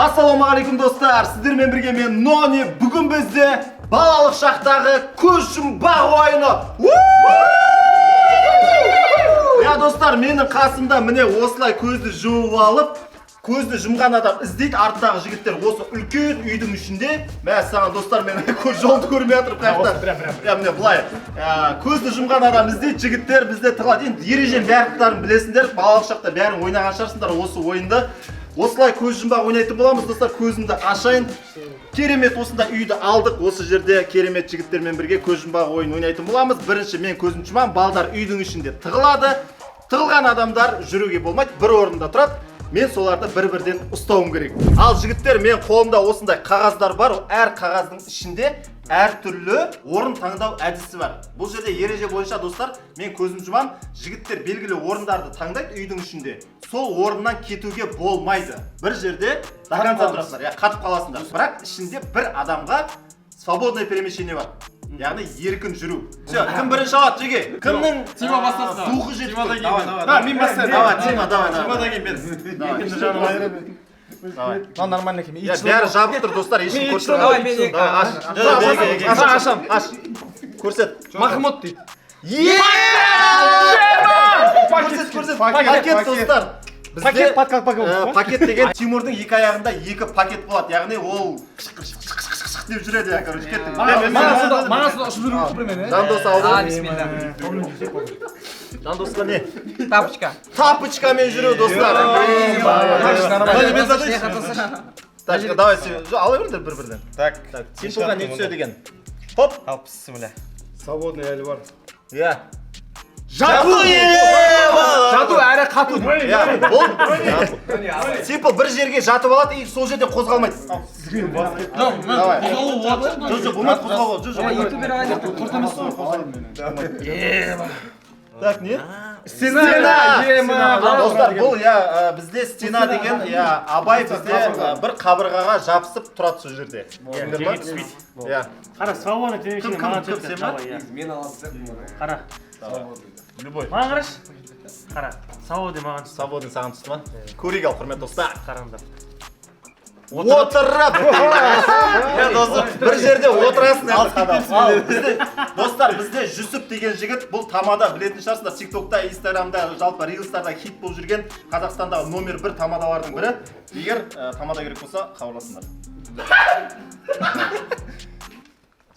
Ассалаумағалейкум достар, сіздермен бірге мен Нони. Бүгін бізде балалық шақтағы көз жұмбақ ойыны. Я достар, менің қасымда міне осылай көзді жұмып алып, көзді жұмған адам іздейді, арттағы жігіттер осы үлкен үйдің ішінде. Мә саған достар, мен жолды көрмей жатыр қаяқтан. Я міне былай, көзді жұмған адам іздейді, жігіттер бізде тығылады. Енді ережен барлықтарын білесіңдер, балалық шақта бәрін ойнаған шығарсыңдар осы ойынды. Осылай көз жұмбақ ойнайтын боламыз достар, көзімді ашайын. Керемет осында үйді алдық, осы жерде керемет жігіттермен бірге көз жұмбақ ойын ойнайтын боламыз. Бірінші мен көзімді жұмам, балдар үйдің ішінде тығылады. Тығылған адамдар жүруге болмайды, бір орында тұрады. Мен соларды бір-бірден ұстауым керек. Ал жігіттер, мен қолымда осындай қағаздар бар, әр қағаздың ішінде әртүрлі орын таңдау әдісі бар. Бұл жерде ереже бойынша достар, мен көзім жұмам, жігіттер белгілі орындарды таңдайды үйдің ішінде. Сол орыннан кетуге болмайды. Бір жерде до конца тұрасыңдар, қатып қаласыңдар. Бірақ ішінде бір адамға свободное перемещение бар. Яғни еркін жүру. Кім бірінші алады жеге? Кімнің Тима бастасын. духы жетті? Мен бастайын. Давай, Тима, давай. Тимадан кейін мен. Давай. Нормально екен. Бәрі жабық тұр достар, ешкім көрсетпей. Давай, мен Аш. Көрсет. Махмұт дейді. Көрсет. Пакет достар. Пакет, Пакет деген Тимурдың екі аяғында екі пакет болады. Яғни ол деп жүреді я, короче, кеттік. Маған суда ұшып жүру керек мен. Жандос алды. Бисмилля. Жандосқа не? Тапочка. Тапочкамен жүру достар. Тачка, давай, ала беріңдер бір-бірден. Так. Симпылға не түседі екен? Хоп. Бисмилля. Свободный әлі бар. Я. Жату әрі қату. Симпл бір жерге жатып алады и сол жерде қозғалмайды. Давай. Жоқ, болмайды қозғалу. Так, не? Стена. Достар, бұл бізде стена деген, Абай бізде бір қабырғаға жабысып тұрады сол жерде. Қара, свободный перемещение маған Кім, түседі. сен ба? Мен аласың. Қара, Любой. маған қараш. Қара, свободный маған түсті. Свободный саған түсті ма? Көрейік ал, құрметті достар. Қараңдар. Отырып! Бір жерде отырасың достар, бізде Жүсіп деген жігіт, бұл тамада білетін шығарсыңдар, тиктокта, инстаграмда, жалпы рилстарда хит болып жүрген Қазақстандағы номер 1 тамадалардың бірі. Егер тамада керек болса, хабарласыңдар.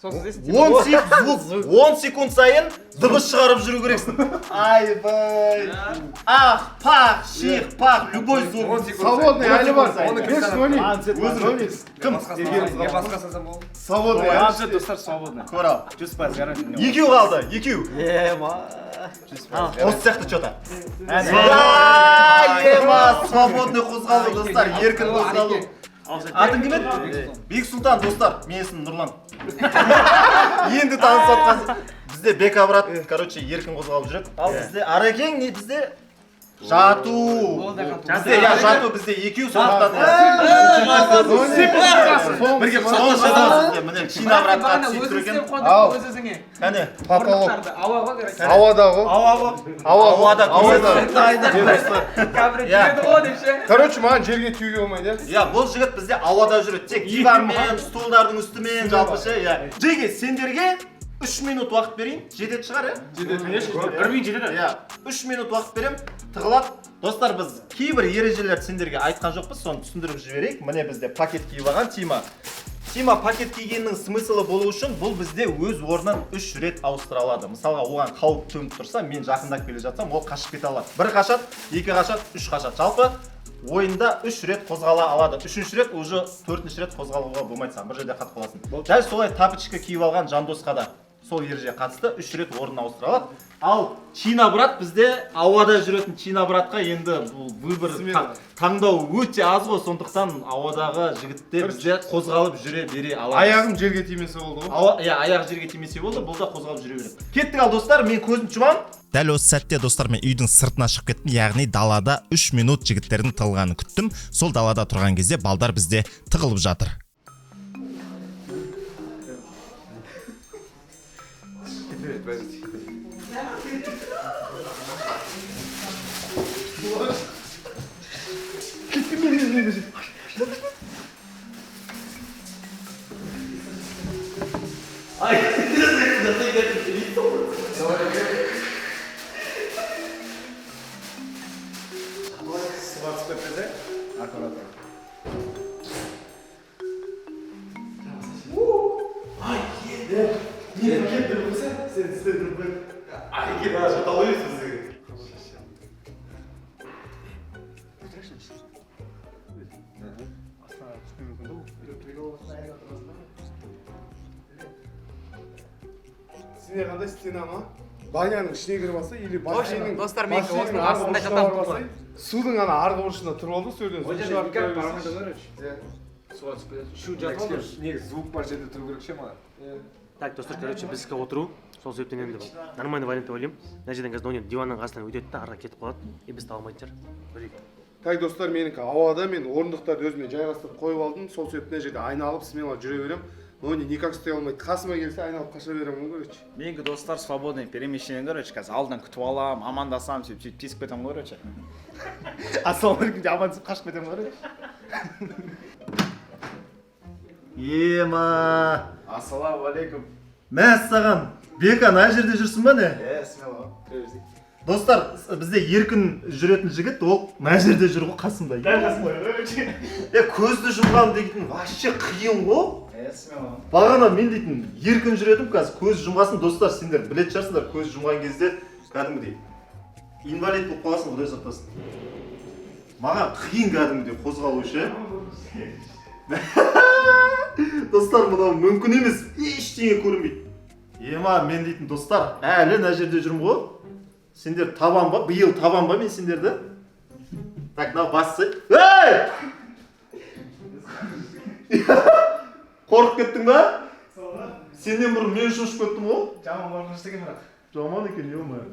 10 секунд сайын дыбыс шығарып жүру керексің. Айбай! Ақ, пақ, шиқ, пақ, любой звук. Свободный әлі бар. Оны Мен Сони. Кім? Я басқа сазам бол. Свободный. Анжет достар свободный. Көрал. 100% гарантия. Екеу қалды, екеу. Осы сияқты что-то. Свободный қозғалу достар, еркін қозғалу. Атың кім еді? Бек Сұлтан достар, мен есімім Нұрлан. Енді танысып жатқан. Бізде Бека брат, короче, еркін қозғалып жүреді. Ал бізде Арекең не бізде? Жату. Бізде екеу сондықтан. Бірге қозғалып міне Чина братқа сөйтіп тұр екен. Кәне? Ауада ғой. Ауада. Короче, маған жерге тиюге болмайды. Бұл жігіт бізде ауада жүреді. Тек диванмен, столдардың үстімен, жалпыша. Жеге, сендерге 3 минут уақыт берейін. Жетеді шығар, Конечно, 1 минут жетеді. 3 минут уақыт берем, тығылап. Достар, біз кейбір ережелерді сендерге айтқан жоқпыз, соны түсіндіріп жіберейік. Міне бізде пакет киіп алған Тима. Тима пакет кигеннің смыслы болу үшін бұл бізде өз орнын 3 рет ауыстыра алады. Мысалға, оған қауіп төніп тұрса, мен жақындап келе жатсам, ол қашып кете алады. 1 қашады, 2 қашады, 3 қашады. Жалпы ойында 3 рет қозғала алады. 3-ші рет уже 4-ші рет қозғалуға болмайды саған. Бір жерде қатып қаласың. Дәл солай тапочка киіп алған Жандосқа да сол ереже қатысты 3 рет орнын ауыстыра алады. Ал Чина брат бізде ауада жүретін Чина братқа енді бұл выбор таңдау өте аз ғой, сондықтан ауадағы жігіттер бізде қозғалып жүре бере алады. Аяғым жерге тимесе болды ғой. Аяқ жерге тимесе болды, бұл да қозғалып жүре береді. Кеттік ал достар, мен көзім жұмам. Дәл осы сәтте достар, мен үйдің сыртына шығып кеттім, яғни далада 3 минут жігіттердің тығылғанын күттім. Сол далада тұрған кезде балдар бізде тығылып жатыр. Сене қандай стена ма? Баняның ішіне кіріп алса или бассейннің достар, мен осының арғы астында бұрышына жатамын. барып алсай, судың ана арғы бұрышына тұрып алды, сол жерден су шығарып қоя берсей. Суға түсіп кетеді. Шу жатып алды. Негізі звук бар жерде тұру керек ше маған. Так, достар, короче, біз іске отыру. Сол себептен енді нормальный вариант деп ойлаймын. Мына жерден қазір ойнап диванның қасынан өтеді да, арға кетіп қалады. Біз таба алмайтын шығар. Көрейік. Так, достар, менікі ауада мен орындықтарды өзіме жайғастырып қойып алдым. Сол себептен жерде айналып смело жүре берем. Но не никак істей алмайды. Қасыма келсе айналып қаша беремін ғой, короче. Менікі достар свободный перемещение, короче, қазір алдынан күтіп алам, амандасам, сөйтіп тесіп кетемін ғой, короче. Ассалаумағалейкум амандасып қашып кетемін ғой, короче. Ема. Ассалаумағалейкум. Мәссаған. Бека ана жерде жүрсің ба не? Смело. Достар, бізде еркін жүретін жігіт, ол мына жерде жүр ғой қасымда. Дәл қасымда. Көзді жұмған дейтін вообще қиын ғой. Смело. Бағана мен дейтін еркін жүретім, қазір көз жұмғасын, достар, сендер білетін шығарсыңдар, көз жұмған кезде кәдімгідей инвалид болып қаласың, Құдай сақтасын. Маған қиын кәдімгідей қозғалу ше. Достар, мынау мүмкін емес, ештеңе көрінбейді. Ема, мен дейтін достар, әлі мына жерде жүрмін ғой. Сендер табан ба? Биыл табан ба мен сендерді? Так, мынау бассы. Ей! Қорқып кеттің ба? Сенен бұрын мен шошып кеттім ғой? Жаман барғыш деген бірақ. Жаман екен, ё-моё.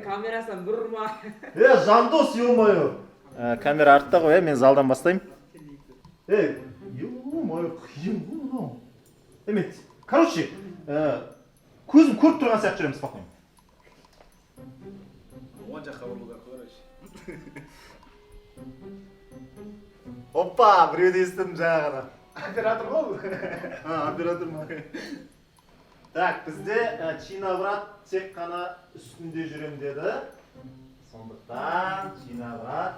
Камерасынан бұрма. Жандос, ё-моё. Камера артта ғой, мен залдан бастаймын. Ё-моё, қиын ғой мынау. Емет, короче, көзім көріп тұрған сияқты жүремін, спокойно. Оған жаққа бұрылу керек, короче. Опа, біреуді естідім жаңағыда. Оператор бол. Оператор ма? Так, бізде Чина брат тек қана үстінде жүрем деді. Сондықтан Чина брат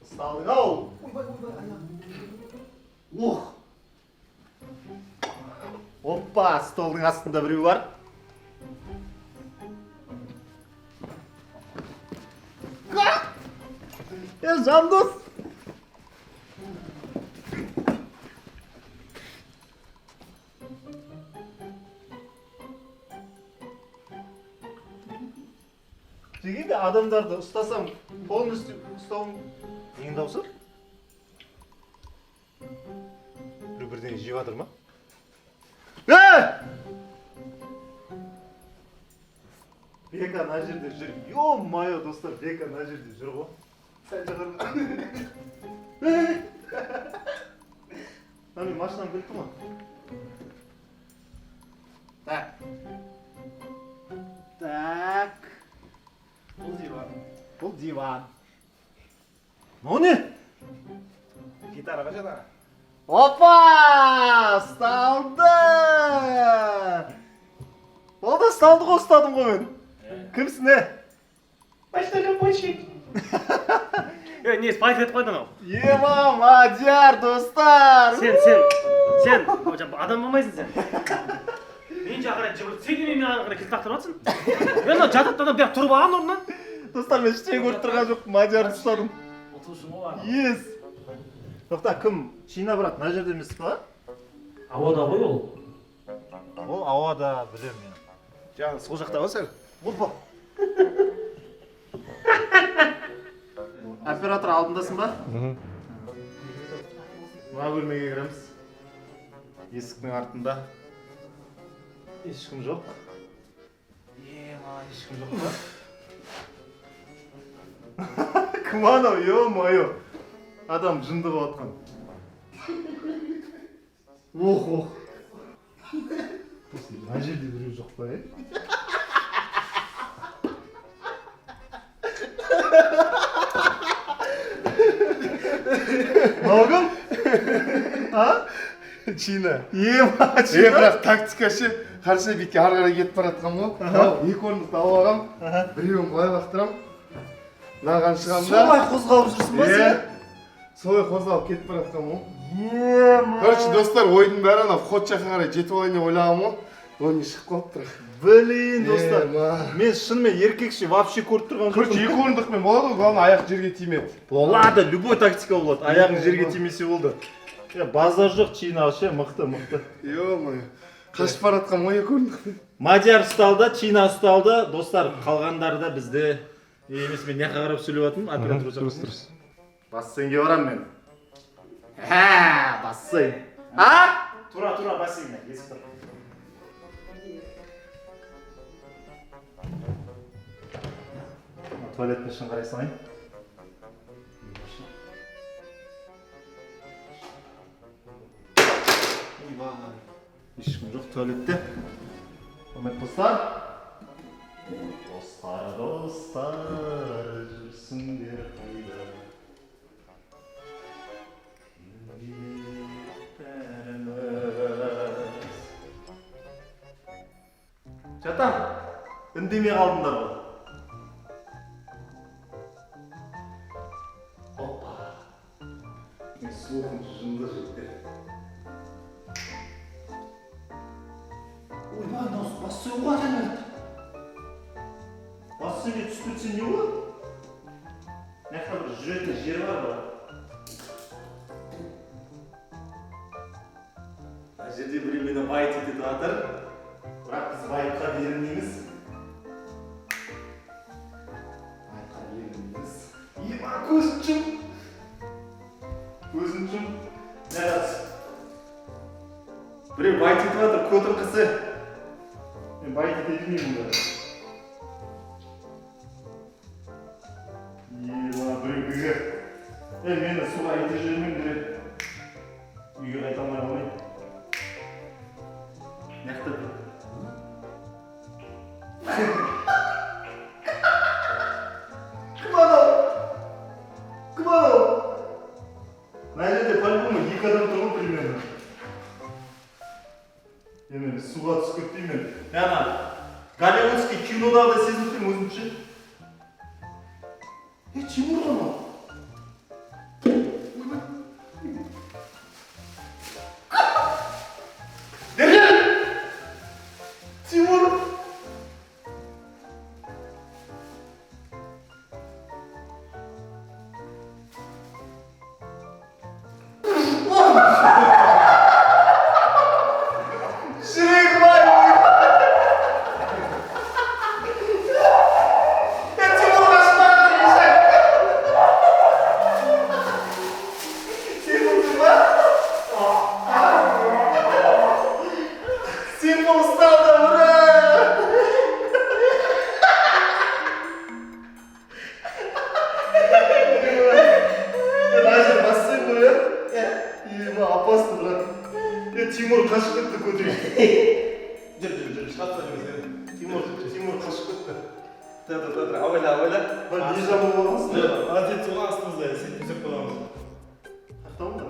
ұсталдың ау. Ух. Опа, столдың астында біреу бар. Жандос. Дегенде адамдарды ұстасам, полностью ұстауым нең даусы? Біреу бірдеңе жеп жатыр ма? Бека мына жерде жүр. Ё-моё, достар, Бека мына жерде жүр ғой. Сәл жағырма. Мен машинам кілті ма? Так. Так. Бұл диван. Мынау не? Гитараға жана. Опа! Ұсталды! Ол да ұсталды ғой, ұстадым ғой мен. Кімсің, не? Почтальон-почтик. Не, спайт етіп қойды анау. Ема, Мадияр, достар! Сен, адам болмайсың сен. Мен жағыра жібір, сен де мен ағыра кетіп тақтырып атсың. Мен жатып адам бәрі тұрып алған орнынан. Достар, мен ештеңе көріп тұрған жоқ, Мадиярды ұстадым. Ес! Тоқта, кім? Чина брат, мына жерде емес па? Ауада ғой ол. Ол ауада білем мен. Жаңа сол жақта ғой сәл. Опа! Оператор алдындасың ба? Мына бөлмеге кіреміз. Есіктің артында. Ешкім жоқ. Ешкім жоқ па? Кім анау, ё-моё. Адам жынды болып атқан. Ох. Мына жерде біреу жоқ па, Мынау кім? Чина. Ема, Чина. Бірақ тактика ше, қарсы бетке ары қарай кетіп бара жатқан ғой. Екі орындықты алып алғам, біреуін былай лақтырам. Мынаған шығам да. Солай қозғалып жүрсің ба сен? Солай қозғалып кетіп бара жатқан ғой. Ема. Короче, достар, ойдың бәрі ана вход жаққа қарай жетіп алайын деп ойлағам ғой. оны шығып қалыптыр. Блин, достар. ма. Мен шынымен еркекше вообще көріп тұрған Короче, жоқпын. екі орындықпен болады ғой, главное аяқ жерге тимеді. Болады, любой тактика болады. Аяғың жерге тимесе болды. Базар жоқ, Чина вообще мықты. Ё-моё. Қашып бара жатқам ғой екі орындықпен. Мадияр ұсталды, Чина ұсталды. Достар, қалғандары да бізде. Емес, мен неқа қарап сөйлеп жатырмын, оператор жақсы. Бассейнге барам мен. Бассейн. Тура бассейнде, есік тұр. Туалеттің ішін қарай салайын. Ешкім жоқ туалетте. Құрметті достар. Достар, жүрсіңдер қайда. Жатам, үндемей қалдыңдар ғой. Опа. Мен слухым жынды жігіттер. Ойбай, мынау бассейн ғой атаңыз. Бассейнге түсіп кетсе не болады? Мына бір жүретін жер бар ғой. Мына жерде біреу мені байт етіп жатыр. Бірақ біз байтқа берілмейміз. Байтқа берілмейміз. Ема, көзін жұм. Нәғат. Біреу байт етіп жатыр, көтір қысы. Мен байт ете білмеймін бұнда. Ема, біреу үйге. Мені суға ете жүрмеймін, біреу. Үйге қайта алмай қалмайын. Неқті бір. Кім анау? Мына жерде по-любому екі адам тұр ғой примерно. Мен суға түсіп кетпеймін. Ана голливудский кинодағыдай сезініп тұрмын өзімше. Тимур ғана. Тимур! Жүрегім ай! Тимур қашып бара жатыр, Тимур ба? Тимур ұсталды, ура! Даже бассейн ғой, Ема, опасно, брат. Тимур қашып кетті көтерейін. Жүр, шығатса жүрмесен. Тимур қашып кетті. Тұр, ауайла. Не жаман болғансың? Адет соға астымызда, сен төсек боламыз. Ақтауын да?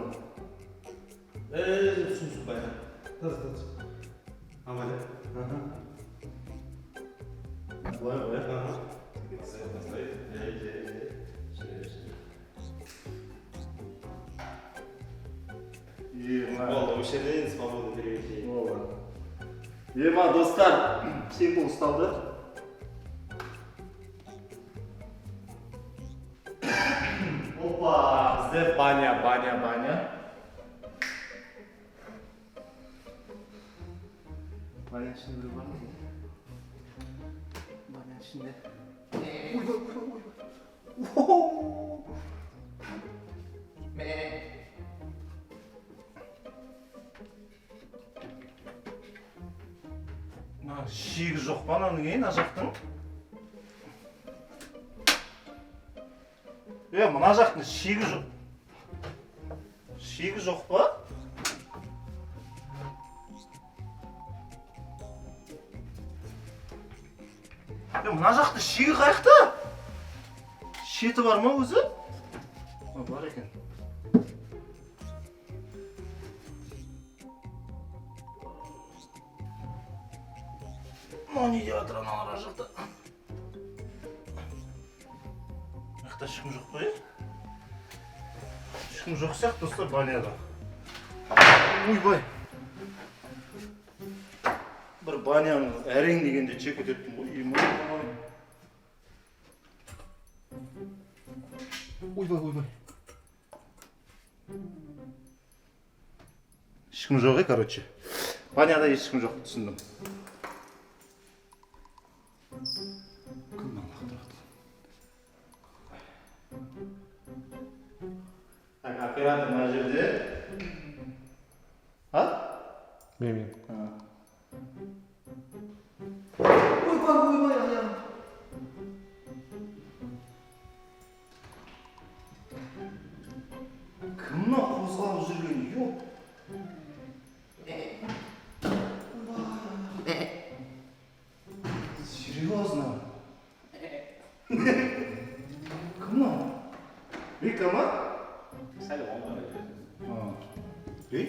Сұмсыз байға. Таз. Амале. Былай. Болды, өшелейін, свобода переведей. Ема, достар, символ ұсталды. Опа, бізде баня. Баня ішінде біреу бар ма? Баня ішінде. Шегі жоқ па ананың ана жақтың? Мына жақтың шегі жоқ. Шегі жоқ па? Мына жақты шегі қаяқта? Шеті бар ма өзі? Бар екен. Не деп жатыр аналар жақта? Мына ешкім жоқ қой? Ешкім жоқ сияқты достар баняда. Ойбай. бір баняның әрең дегенде чек ететін ғой. Ойбай. Ешкім жоқ короче. Баняда ешкім жоқ, түсіндім. Кімнен лақтырады? Так, оператор мына жерде. А? Мен. Ойбай, аяғым. Кімнен қозғалып жүрген? Yok. Серьезно? Кімнен? Вика ма? сәл оңға Ей?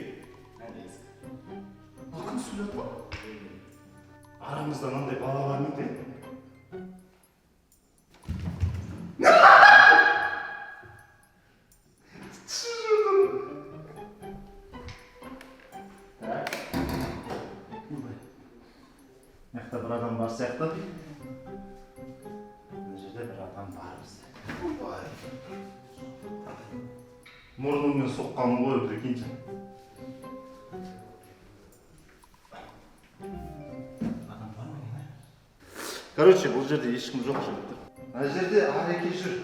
Ақын сөйледі ма? Арамызда мынандай бала бар ма еді? Мықты бір адам бар сияқты. Мына жерде бір адам бар бізде. Мұрныммен соққаным ғой, прикиньте. Адам бар ма? Короче, бұл жерде ешкім жоқ жігіттер. Мына жерде Ареке жүр.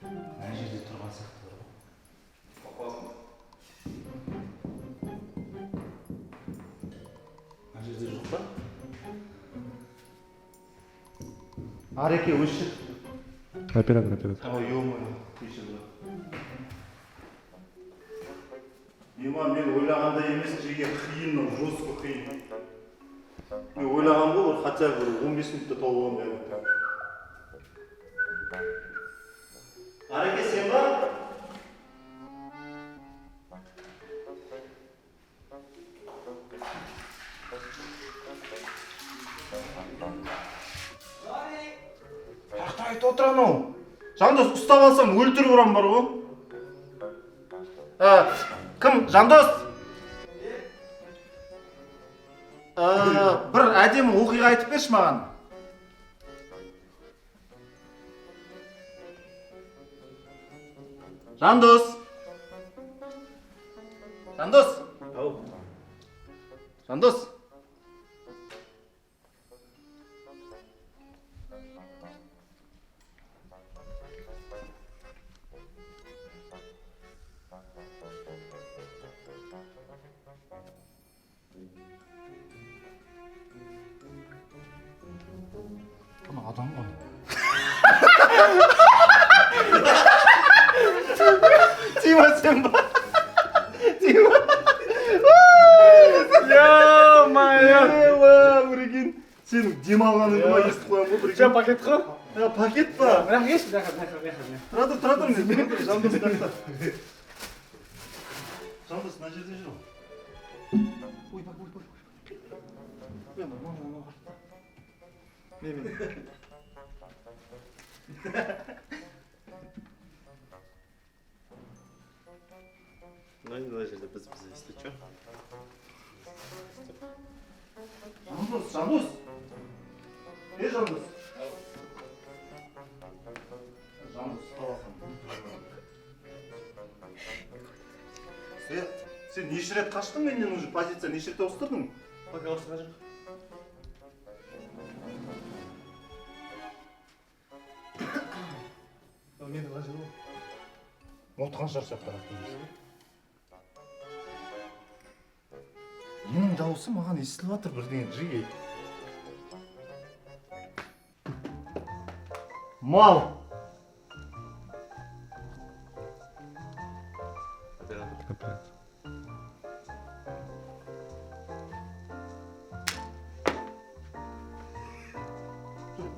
Мына жерде тұрған сияқты бар ғой. Мына жерде жоқ па? Ареке өшір. Оператор. Ой, ё-моё, кешір. Ема, мен ойлағандай емес, жеге қиын, жестко қиын. Мен ойлаған ғой, хотя бы 15 минутта толуған бәрі. Ареке, сен ба? Айтып отыр анау. Жандос, ұстап алсам өлтіріп ұрам бар ғой. Кім? Жандос? Бір әдемі оқиға айтып берші маған. Жандос? Жандос? Бұны адам ғой. Тима, сен ба? Тима? Ё-моё! Прикинь, сенің демалғаныңды ма естіп қоям ғой, прикинь. пакет қой Пакет па? бірақ еш Тұра тұр, мен Жандос тақта. Жандос, мына жерде жүр ғой. Ойбай. Мен. Мына жерде біз если что. Жандос. Жандос. Жандос, ұсталасың. Сен неше рет қаштың менен уже позиция, неше рет ауыстырдың? Пока ауыстырған жоқ. Мені қажыр ғой. Молтқан шаршап тараттың. Менің дауысы маған естіліп жатыр бірдеңе жиі. Мал!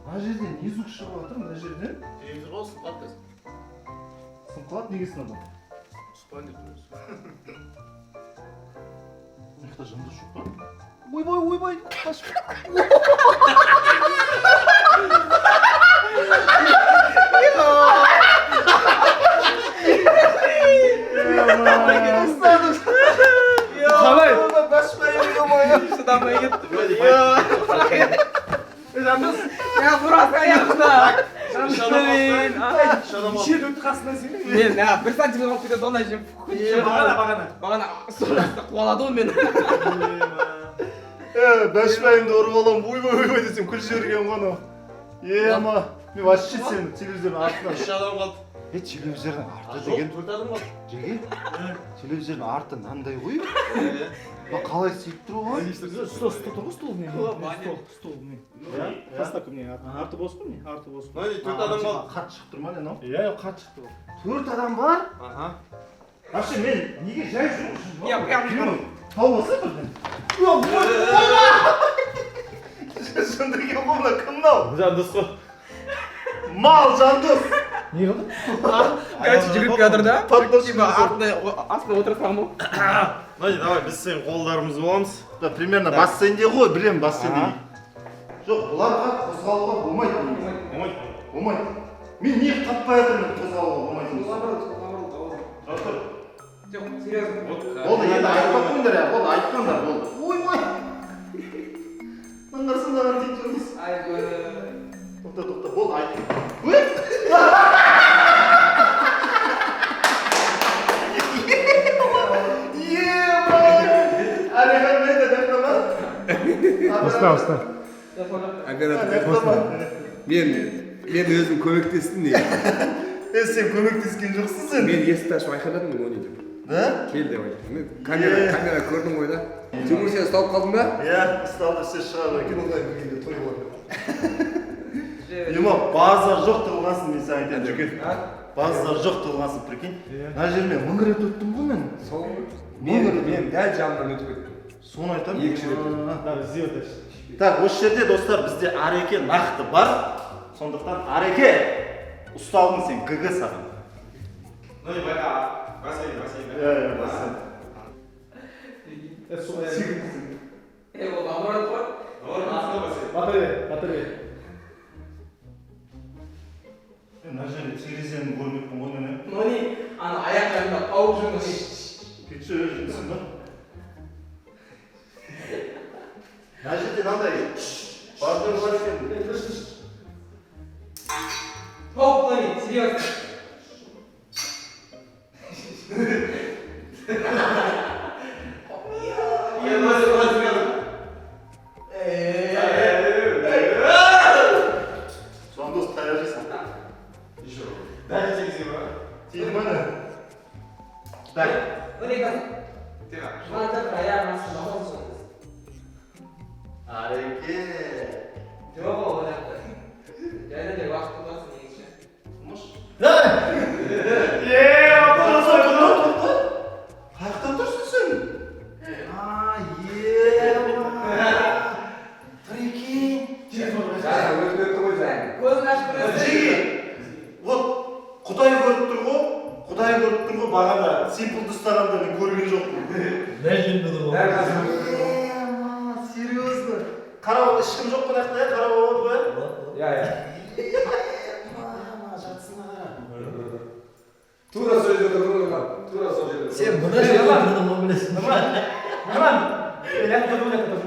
Мына жерден не звук шығып жатыр, мына жерден? Телевизор ғой, сынып қалды. Сынып қалады, неге сынады? Ұспан деп тұрмыз. Мықты жынды жоқ па? Ойбай, қашып. жандос. Я бурасы аяғында. Шет өтті қасынан сен. Мен бір сантиметр алып кетеді ондай жем. Бағана сорасында қуалады ғой мені. Бәшбайымды ұрып алам, ойбай десем күл жіберген ғана. Ема, мен вообще сені телевизордың артынан. 3 адам қалды. Телевизордың арты деген. 4 адам қалды. Жеге? Телевизордың арты мынандай ғой. Ба қалай сөйтіп тұру ғой? Стол тұр ғой, стол не? Стол не? Поставка не? Арты бос қой не? Арты бос. 4 адам қалды. Қат шығып тұр ма не мынау? Иә, қат шықты ғой. 4 адам бар? Аха. Вообще мен неге жай жүрмін? Я Тау болса бірден. Жандырген қолына кім мынау? Жандос қой. Мал жандос! Не қылды? Короче, жүгіріп жатыр да. Типа астына отырсам ғой. Давай, біз сен қолдарымыз боламыз. Примерно бассейнде ғой, білем бассейнде. Жоқ, бұларға қозғалуға болмайды. Болмайды. Мен не таппай жатырмын қозғалуға болмайды. Жатыр. Серьезно. Болды, енді айтпақ қойыңдар я, болды, айтқандар, болды. Ойбай! Мыңғырсыңдар дейді жүрміз. Тоқта, болды, айт. Өй! Әрекетмейді, депті ма? Уста. Оператор мен өзім көмектестім не. Сен көмектескен жоқсың сен. Мен есікті ашып айқайладым ғой не деп. Да? Кел деп айттым. Камера көрдің ғой да. Тимур сен ұсталып қалдың ба? Иә, ұсталды, сен шығады екен. Ема, базар жоқ тығылғансын мен саған айтайын жүген. Базар жоқ тығылғансын, прикинь. Мына жермен 1000 рет өттім ғой мен. Сол мен дәл жанынан өтіп кеттім. Соны айтамын. Екінші рет. Так, осы жерде достар бізде ареке нақты бар. Сондықтан ареке ұсталдың сен, ГГ саған. Ну и бассейн. ол амурат қой. Батарея. Мына жерде терезені көрмеппін ғой мен. Ну не, ана аяқ жағында қауып жүрміз. Кетші жүрсің ба? Мына жерде мынандай бардыр бар екен. Қауіп қой, серьезно. Жандос таяқ жейсің. Дәл тегізем ба? Тиді ма не? Так. Міне қазір. Мына аяғын астында қойсын. Ареке. Жоқ ол жақта. Және де уақыт ұтасың негізі. Қаяқта тұрсың сен? Прикинь. Өтіп ғой жаңа. Көзін ашып көресің. Жеге. Вот Құдай көріп тұр ғой. Бағана симпылды ұстағанда мен көрген жоқпын. Серьезно. Қарауыл ешкім жоқ қой мына жақта, қарауыл болады ғой. Иә. Тура сол жерде тұрдың ғой. Тура сол жерде. Сен мына жерде тұрдың ғой білесің.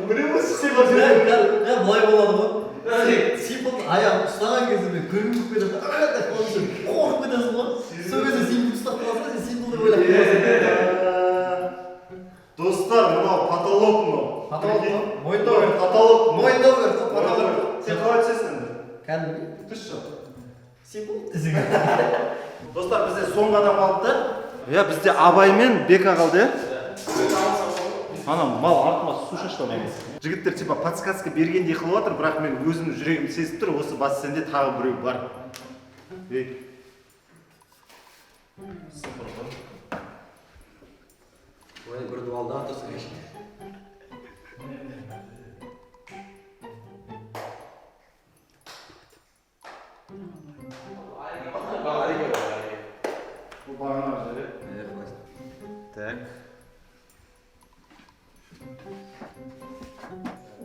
Біле мұсыз сен Былай болады ғой. Симпл аяғын ұстаған кезде мен көрмей болып кетемін. Қорқып кетесің ғой. Сол кезде симпл ұстап қаласың, сен симпл деп ойлап қаласың. Достар, мынау потолок мынау. Потолок ма? Мойындау керек, потолок. Мойындау керек, потолок. Сен қалай түсесің енді? Кәдімгі. Түсші. Симпл десең. Достар, бізде соңғы адам қалды. Иә, бізде Абай мен Бека қалды, иә? Ана мал артыма су шашты. Жігіттер типа подсказка бергендей қылып жатыр, бірақ мен өзімнің жүрегім сезіп тұр, осы бассейнде тағы біреу бар. Ой, бір дуалда тұрсың. Бұл бағана жері. Так.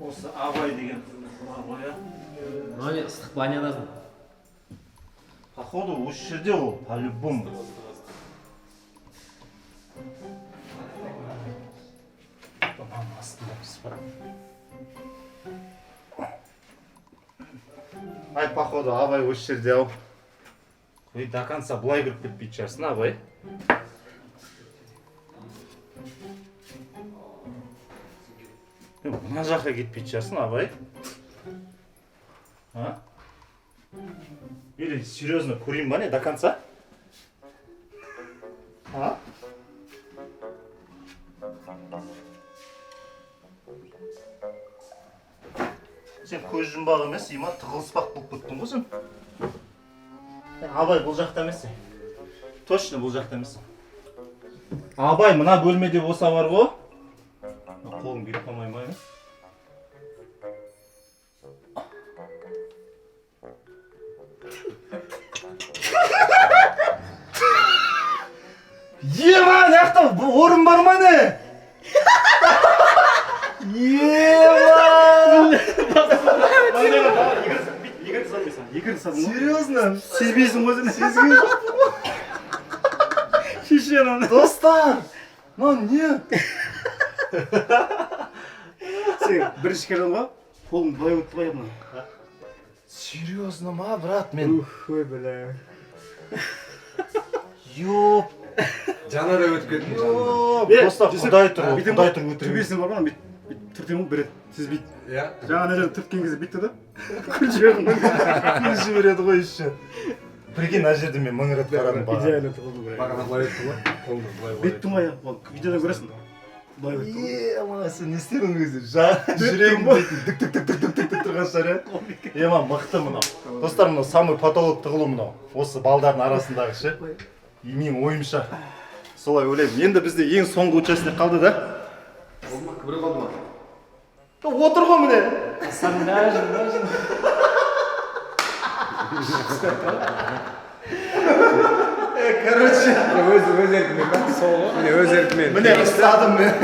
Осы Абай деген Абай. Мынау ыстық банядасың. Походу, осы жерде ол по-любому. Ай, походу, Абай осы жерде ау. Ой, до конца былай кіріп кетпейтін шығарсың, Абай. Мына жаққа кетпейтін шығарсың, Абай. А? Или серьезно, көрейін ба не, до конца? А? Сен көз жұмбақ емес, иман тығылыспақ болып кеттің ғой сен. Абай бұл жақта емес. Точно бұл жақта емес. Абай мына бөлмеде болса бар ғой. Қолым келіп қалмай ма? Ема, жақта орын бар ма не? Ема! Серьезно? Сезбейсің ғой сен. Сезген жоқпын ғой. Шешен аны. Достар! Мынау не? Сен бірінші келдің ғой, қолың былай өтті ғой мына. Серьезно ма, брат, мен? Ой, бля. Ёп! Жана да өтіп кеттім, жана. Ёп! Достар, құдай тұр, құдай тұр өтірік. Түбесің бар ма? Бүйтіп түртем ғой, бірет. Сезбейді. Иә? Жаңа ана жерде түрткен кезде бүйтті да. Күл жібердің ғой. Күл жібереді ғой еще. Прикинь, ана жерде мен мың рет қарадым бағана. Идеально тұрды ғой. Бағана былай өтті ғой. Қолды былай Бүйттің ғой, ол видеодан көресің. Былай өтті ғой. Ема, сен не істедің өзі? Жүрегім дейтін дүк тұрған шығар, е? Ема, мықты мынау. Достар, мынау самый потолок тығылу мынау. Осы балдардың арасындағы ше. Менің ойымша. Солай ойлаймын. Енді бізде ең соңғы участок қалды да? Біреу қалды ма? Отыр ғой міне. Короче. Өз еркімен ба? Сол ғой. Міне өз еркімен. Міне ұстадым мен.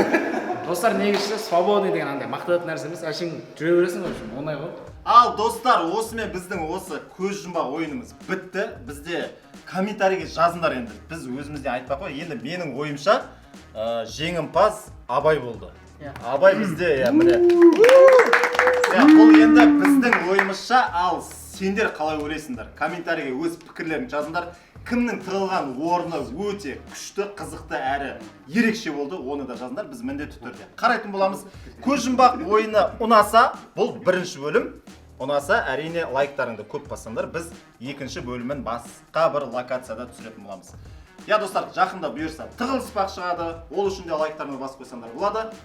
Достар негізі свободный деген андай мақтанатын нәрсе емес, әшейін жүре бересің ғой, оңай ғой. Ал достар, осымен біздің осы көз жұмбақ ойынымыз бітті. Бізде комментарийге жазыңдар енді. Біз өзімізде айтпақ қой. Енді менің ойымша жеңімпаз Абай болды. Абай бізде, міне. Бұл енді біздің ойымызша, ал сендер қалай ойлайсыңдар? Комментарийге өз пікірлерін жазыңдар. Кімнің тығылған орны өте күшті, қызықты әрі ерекше болды, оны да жазыңдар. Біз міндетті түрде қарайтын боламыз. Көз жұмбақ ойыны ұнаса, бұл бірінші бөлім. Ұнаса, әрине лайктарыңды көп бассаңдар, біз екінші бөлімін басқа бір локацияда түсіретін боламыз. Я достар, жақында бұйырса тығылыспақ шығады, ол үшін де лайктарыңды басып қойсаңдар болады.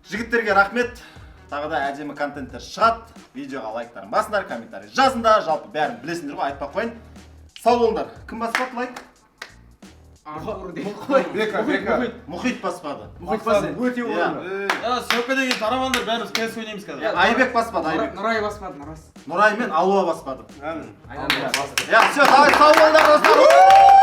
Жігіттерге рахмет. Тағы да әдемі контенттер шығады. Видеоға лайктарын басыңдар, комментарий жазыңдар, жалпы бәрін білесіңдер ғой, айтпақ қойын. Сау болыңдар. Кім баспады лайк? Бека. Мұхит баспады. Мұхит баспады. Өте орынды. Сөкедегі тарамандар бәріміз кәс ойнаймыз қазір. Айбек баспады, Айбек. Нұрай баспады, Нұрай мен Алуа баспады. Айдан Я, все, давай, сау болыңдар достар.